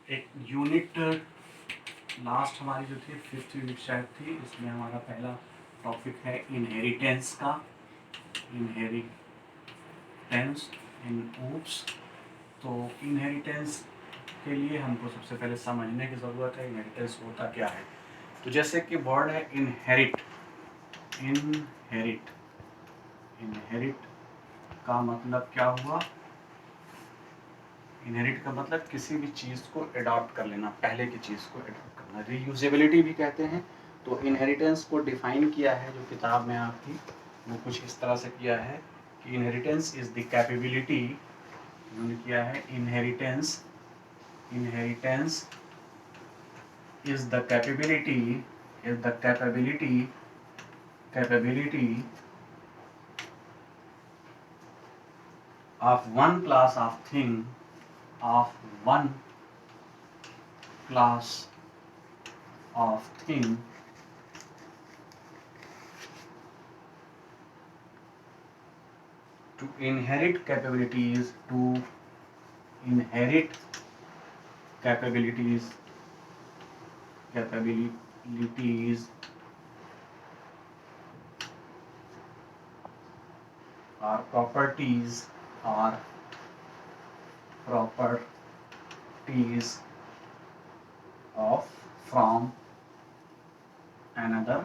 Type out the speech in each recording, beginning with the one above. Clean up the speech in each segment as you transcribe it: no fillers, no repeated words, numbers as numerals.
एक unit last हमारी जो थी 5th यूनिट शायद थी, इसमें हमारा पहला टॉपिक है इनहेरिटेंस का। Inheritance in OOPs. तो इनहेरिटेंस के लिए हमको सबसे पहले समझने की ज़रूरत है इनहेरिटेंस होता क्या है। तो जैसे कि वर्ड है इनहेरिट। इनहेरिट इनहेरिट का मतलब क्या हुआ? इनहेरिट का मतलब किसी भी चीज़ को एडॉप्ट कर लेना, पहले की चीज़ को एडॉप्ट करना। रीयूजेबिलिटी भी कहते हैं। तो इनहेरिटेंस को डिफाइन किया है जो किताब में आपकी, वो कुछ इस तरह से किया है कि इनहेरिटेंस इज द कैपेबिलिटी, उन्होंने किया है inheritance is the capability of one class of thing to inherit capabilities or properties of from another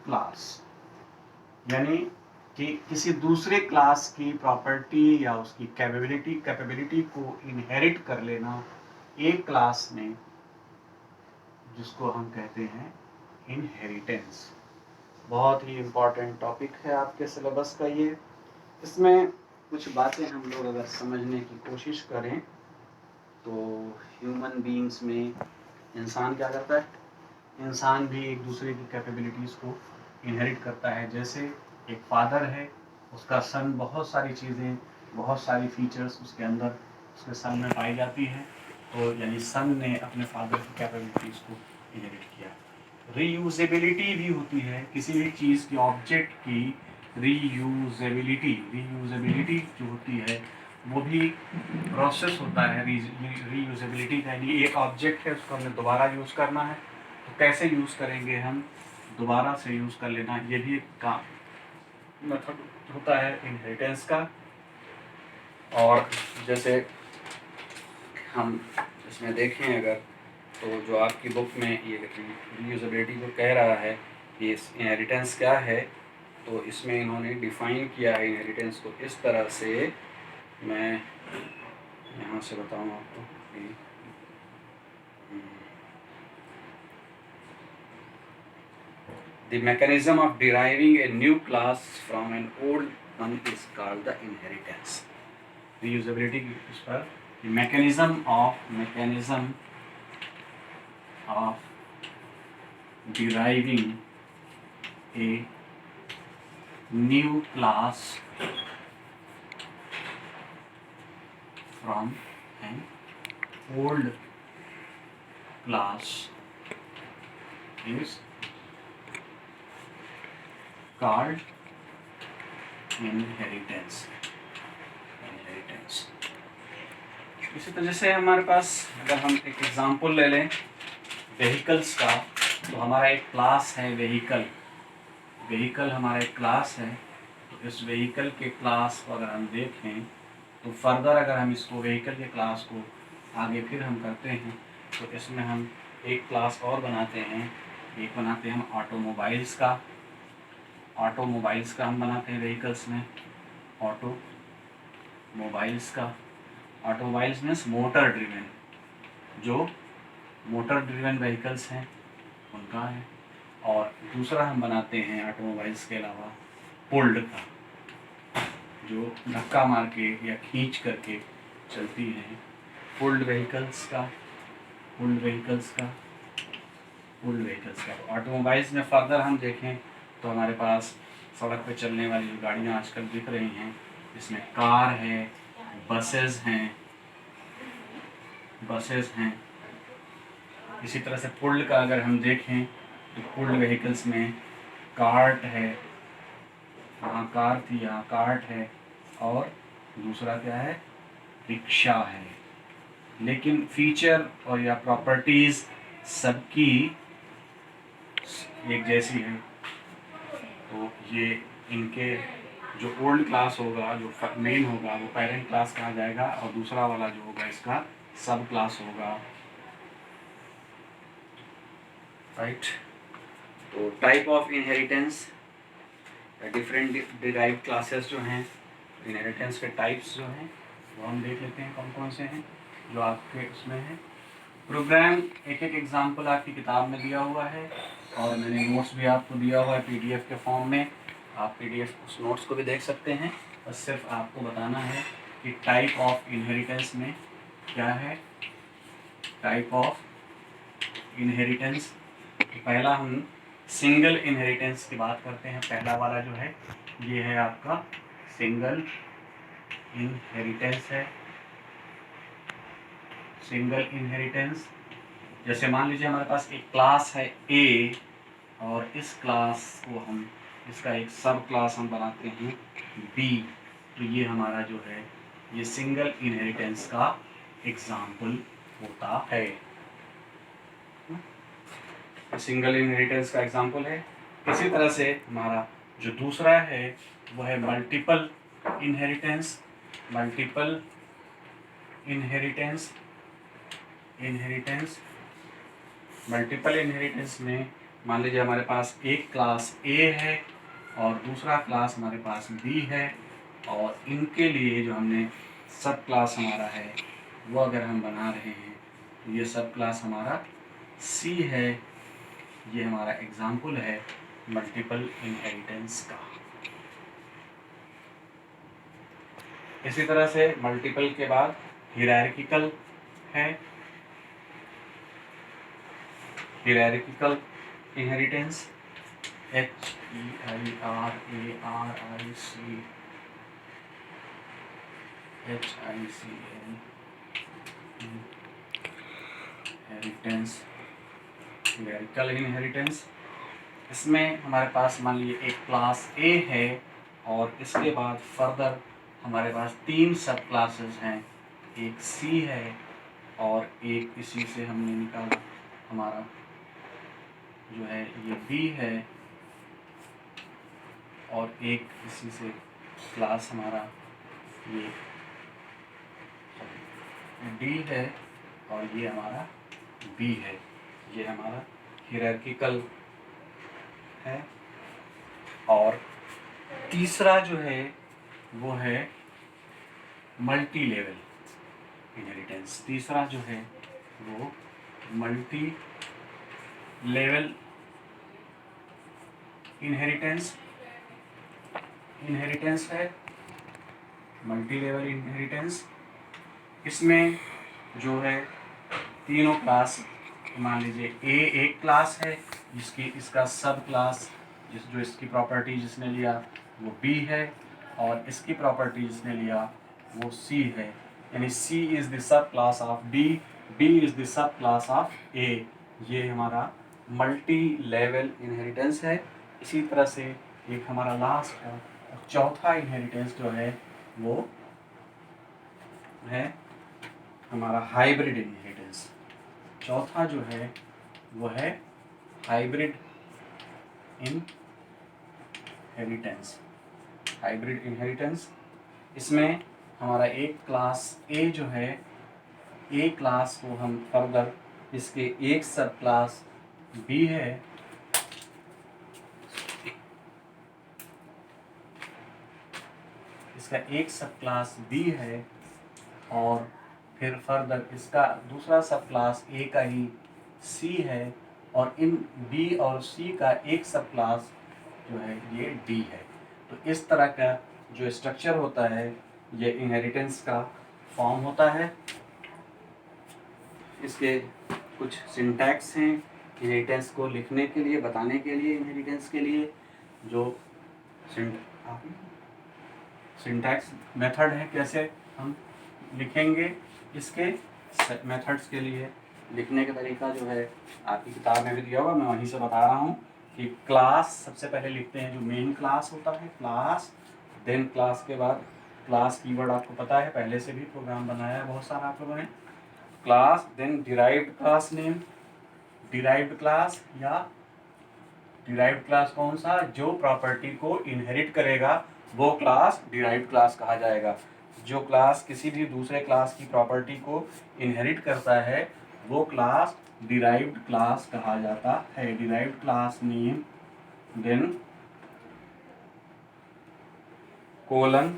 class. यानी कि किसी दूसरे क्लास की प्रॉपर्टी या उसकी कैपेबिलिटी को इनहेरिट कर लेना एक क्लास में, जिसको हम कहते हैं इनहेरिटेंस। बहुत ही इम्पॉर्टेंट टॉपिक है आपके सिलेबस का ये। इसमें कुछ बातें हम लोग अगर समझने की कोशिश करें तो ह्यूमन बीइंग्स में इंसान क्या करता है? इंसान भी एक दूसरे की कैपेबिलिटीज़ को इनहेरिट करता है। जैसे एक फादर है, उसका सन बहुत सारी चीज़ें, बहुत सारी फीचर्स उसके अंदर उसके सन में पाई जाती हैं। तो यानी सन ने अपने फादर की कैपेबिलिटीज़ को इनहेरिट किया। रीयूजेबिलिटी भी होती है किसी भी चीज़ की, ऑब्जेक्ट की रीयूजेबिलिटी जो होती है वो भी प्रोसेस होता है रीयूजेबिलिटी का। यानी एक ऑब्जेक्ट है, उसको हमने दोबारा यूज़ करना है, तो कैसे यूज़ करेंगे हम? दोबारा से यूज़ कर लेना, ये भी एक काम मेथड होता है इनहेरिटेंस का। और जैसे हम इसमें देखें अगर, तो जो आपकी बुक में ये रीयूजेबिलिटी को कह रहा है कि इनहेरिटेंस क्या है, तो इसमें इन्होंने डिफ़ाइन किया है इनहेरिटेंस को इस तरह से। मैं यहाँ से बताऊँ आपको कि the mechanism of deriving a new class from an old one is called the inheritance. Reusability इस पर the mechanism of deriving a new class from an old class is called inheritance। इसी तरह से हमारे पास अगर हम एक एग्जांपल ले लें व्हीकल्स का, तो हमारा एक क्लास है व्हीकल हमारा एक क्लास है। तो इस व्हीकल के क्लास को अगर हम देखें तो फर्दर अगर हम इसको व्हीकल के क्लास को आगे फिर हम करते हैं तो इसमें हम एक क्लास और बनाते हैं। एक बनाते हैं हम ऑटोमोबाइल्स का हम बनाते हैं व्हीकल्स में। ऑटोमोबाइल्स मीन्स मोटर ड्रिवन, जो मोटर ड्रिवन व्हीकल्स हैं उनका है। और दूसरा हम बनाते हैं ऑटोमोबाइल्स के अलावा पुल्ड का, जो धक्का मार के या खींच करके चलती हैं। पुल्ड व्हीकल्स का ऑटोमोबाइल्स में फर्दर हम देखें तो हमारे पास सड़क पे चलने वाली जो गाड़ियाँ आजकल दिख रही हैं, इसमें कार है, बसेस हैं। इसी तरह से पुल्ड का अगर हम देखें तो पुल्ड व्हीकल्स में कार्ट है, वहाँ कार थी यहाँ कार्ट है, और दूसरा क्या है? रिक्शा है, लेकिन फीचर और या प्रॉपर्टीज सबकी एक जैसी है। तो ये इनके जो ओल्ड क्लास होगा, जो मेन होगा, वो पेरेंट क्लास कहा जाएगा, और दूसरा वाला जो होगा इसका सब क्लास होगा, राइट। तो type of inheritance, different derived classes जो हैं, इनहेरिटेंस के टाइप्स जो हैं वो हम देख लेते हैं कौन कौन से हैं जो आपके उसमें है। प्रोग्राम एक एक एग्जाम्पल आपकी किताब में दिया हुआ है, और मैंने नोट्स भी आपको दिया हुआ है पीडीएफ के फॉर्म में। आप पीडीएफ उस नोट्स को भी देख सकते हैं। बस सिर्फ आपको बताना है कि टाइप ऑफ इनहेरिटेंस में क्या है। टाइप ऑफ इनहेरिटेंस, पहला हम सिंगल इनहेरिटेंस की बात करते हैं। पहला वाला जो है ये है आपका सिंगल इनहेरिटेंस है। सिंगल इनहेरिटेंस, जैसे मान लीजिए हमारे पास एक क्लास है ए, और इस क्लास को हम, इसका एक सब क्लास हम बनाते हैं बी, तो ये हमारा जो है ये सिंगल इनहेरिटेंस का एग्जाम्पल होता है। सिंगल इनहेरिटेंस का एग्जाम्पल है। इसी तरह से हमारा जो दूसरा है वो है multiple inheritance. Multiple inheritance, multiple inheritance में मान लीजिए हमारे पास एक क्लास ए है और दूसरा क्लास हमारे पास बी है, और इनके लिए जो हमने सब क्लास हमारा है वो अगर हम बना रहे हैं तो ये सब क्लास हमारा सी है। ये हमारा एग्जाम्पल है मल्टीपल इनहेरिटेंस का। इसी तरह से मल्टीपल के बाद हिरार्किकल है। Hierarchical inheritance, HEIRARCHICAL inheritance, hierarchical inheritance. इसमें हमारे पास मान लीजिए एक क्लास ए है और इसके बाद फर्दर हमारे पास 3 सब क्लासेस हैं। एक सी है और एक इसी से हमने निकाला हमारा जो है ये बी है, और एक इसी से क्लास हमारा ये डी है, और ये हमारा बी है। ये हमारा हिरार्किकल है। और तीसरा जो है वो है मल्टी लेवल इनहेरिटेंस। तीसरा जो है वो मल्टी लेवल इनहेरिटेंस है। मल्टी लेवल इनहेरिटेंस, इसमें जो है तीनों क्लास, मान लीजिए ए एक क्लास है इसका सब क्लास जो इसकी प्रॉपर्टी जिसने लिया वो बी है, और इसकी प्रॉपर्टी जिसने लिया वो सी है। यानी C is the sub class of B, B is the sub class of A. ये हमारा मल्टी लेवल इनहेरिटेंस है। इसी तरह से एक हमारा लास्ट का चौथा इनहेरिटेंस जो है वो है हमारा हाइब्रिड इनहेरिटेंस। चौथा जो है वो है हाइब्रिड इनहेरिटेंस। हाइब्रिड इनहेरिटेंस, इसमें हमारा एक क्लास ए जो है, ए क्लास को हम फर्दर इसके एक सब क्लास बी है, इसका एक सब क्लास बी है, और फिर फर्दर इसका दूसरा सब क्लास ए का ही सी है, और इन बी और सी का एक सब क्लास जो है ये डी है। तो इस तरह का जो स्ट्रक्चर होता है ये इनहेरिटेंस का फॉर्म होता है। इसके कुछ सिंटैक्स हैं इनहेरिटेंस को लिखने के लिए, बताने के लिए। इनहेरिटेंस के लिए जो सिंटैक्स मेथड है, कैसे हम लिखेंगे, इसके मेथड्स के लिए लिखने का तरीका जो है आपकी किताब में भी दिया हुआ, मैं वहीं से बता रहा हूँ कि क्लास सबसे पहले लिखते हैं जो मेन क्लास होता है, क्लास, देन क्लास के बाद क्लास कीवर्ड आपको पता है, पहले से भी प्रोग्राम बनाया है बहुत सारा आप लोगों ने। Class, then derived class name, derived class या डिराइव्ड क्लास कौन सा, जो प्रॉपर्टी को इनहेरिट करेगा वो क्लास डिराइव्ड क्लास कहा जाएगा। जो क्लास किसी भी दूसरे क्लास की प्रॉपर्टी को इनहेरिट करता है वो क्लास डिराइव्ड क्लास कहा जाता है। Derived class name, then colon,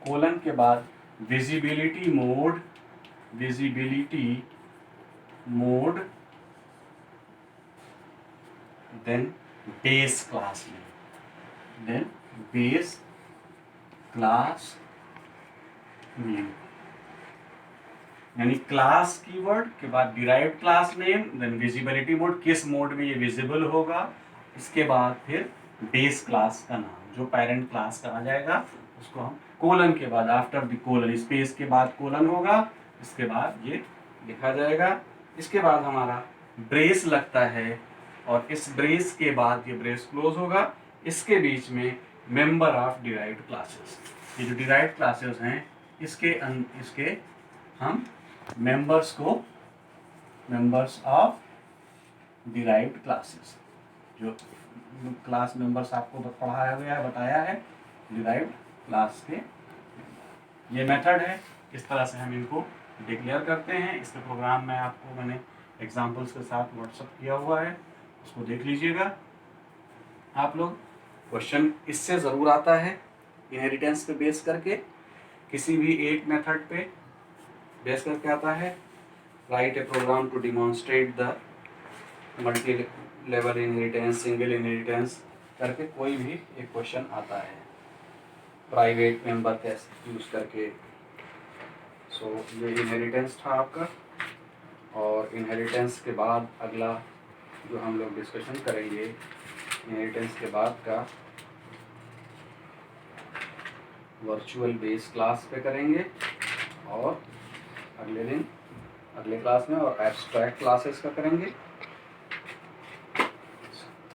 colon के बाद visibility mode, visibility mode, then base class name, then base class name. यानी क्लास कीवर्ड के बाद derived class name, then visibility mode, किस मोड में ये विजिबल होगा, इसके बाद फिर बेस क्लास का नाम, जो पेरेंट क्लास कहा जाएगा उसको हम कोलन के बाद, आफ्टर द कोलन, स्पेस के बाद कोलन होगा, इसके बाद ये लिखा जाएगा। इसके बाद हमारा ब्रेस लगता है और इस ब्रेस के बाद ये ब्रेस क्लोज होगा। इसके बीच में मेंबर ऑफ डिराइव्ड क्लासेस, ये जो डिराइव्ड क्लासेस हैं इसके हम मेंबर्स को, मेंबर्स ऑफ डिराइव्ड क्लासेस, जो क्लास मेंबर्स आपको पढ़ाया गया है, बताया है डिराइव्ड क्लास के। ये मेथड है, इस तरह से हम इनको डिक्लेयर करते हैं। इसके प्रोग्राम में आपको मैंने एग्जांपल्स के साथ व्हाट्सअप किया हुआ है, उसको देख लीजिएगा आप लोग। क्वेश्चन इससे ज़रूर आता है, इनहेरिटेंस पे बेस करके, किसी भी एक मेथड पे बेस करके आता है। Write a program to demonstrate the multilevel inheritance, single inheritance करके कोई भी एक क्वेश्चन आता है, प्राइवेट मेंबर कैसे यूज़ करके। सो ये इनहेरिटेंस था आपका, और इनहेरिटेंस के बाद अगला जो हम लोग डिस्कशन करेंगे इनहेरिटेंस के बाद का वर्चुअल बेस क्लास पे करेंगे, और अगले दिन अगले क्लास में और एब्स्ट्रैक्ट क्लासेस का करेंगे।